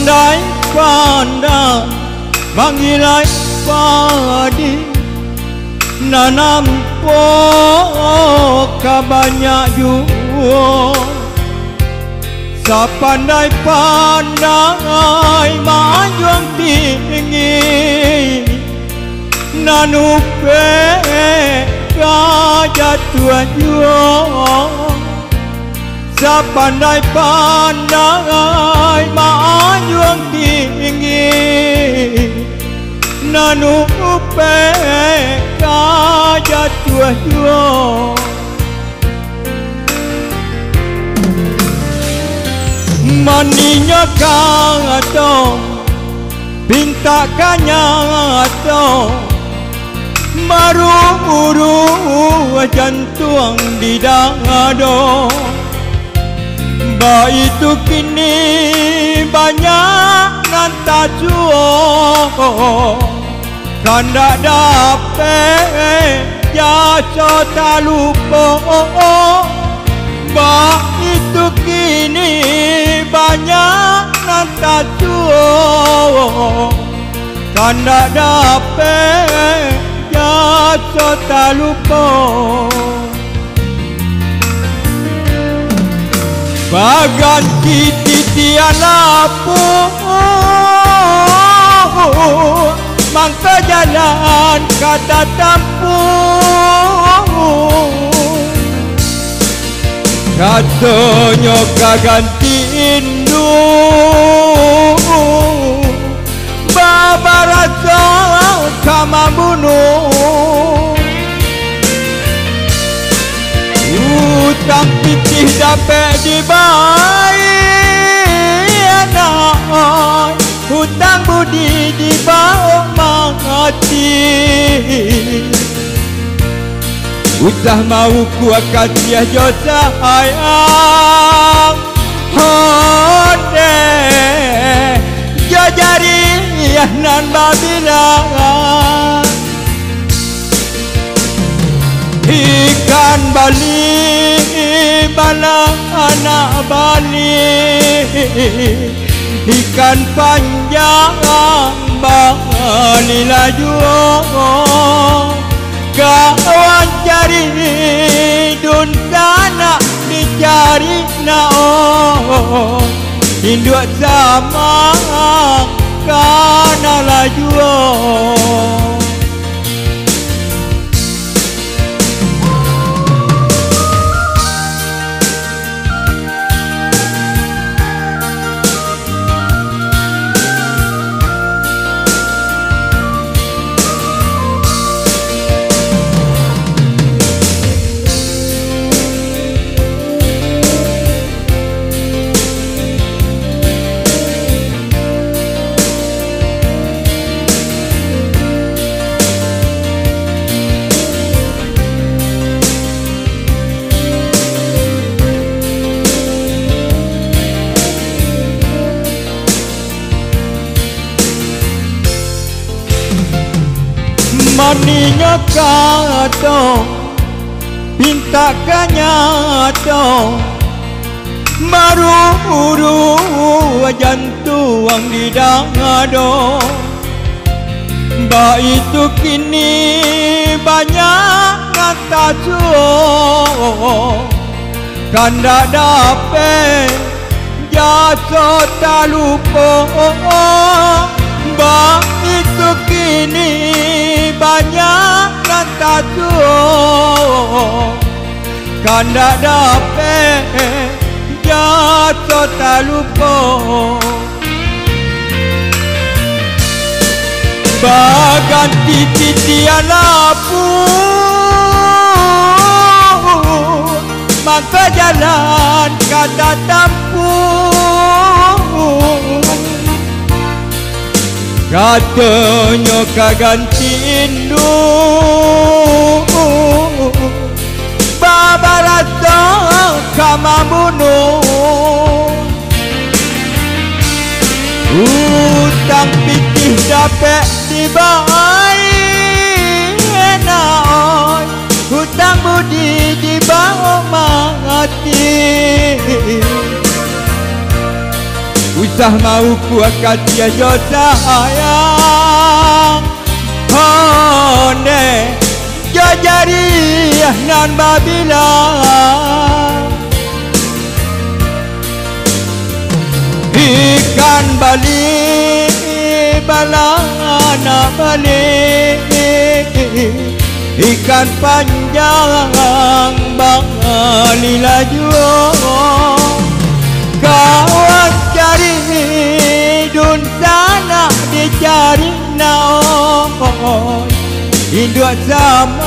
Pandai-pandai manggilai padi, nanam poka banyak jua. Sapandai-pandai majung tinggi, nanupe kajatuan jua. Sapandai-pandai majung tinggi, nanupe kajatuan jua. Maninya kato, pintakannya kato, maru-uru jantung di dado. Ba itu kini banyak nanta juo, kanda dapet jaso tak lupa. Ba itu kini banyak nanta juo, kanda dapet jaso tak lupa. Baganti titian lapu, mangka jalan kata tampu. Katanya kaganti indu, babarasa kama bunuh. Utang pitih dapat dibayar, hutang budi dibawa mati. Usah mau kuakat dia josa ayam, hode jajari nan babilah. Ikan bali bala anak bali, ikan panjang bali laju. Kawan cari dun sana dicari nao, induk sama kana laju. Maninya kato, pintakannya kato, maru-uru jantung di dado. Ba itu kini banyak kata juo, kanda dapet jaso tak lupa. Ba itu kini banyak kata juo, kanda dapet jaso tak lupa. Baganti titian lapu, maka jalan kata tampu. Katanya kaganti indu, babarasa kama bunuh. Utang pitih dapat dibayar, hutang budi dibawa mati. Sah mau kuakat tiada sayang Honde Jajari nan babila Ikan balik balana balik Ikan panjang bali laju Kawan cari dun sana dicari naon Induk sama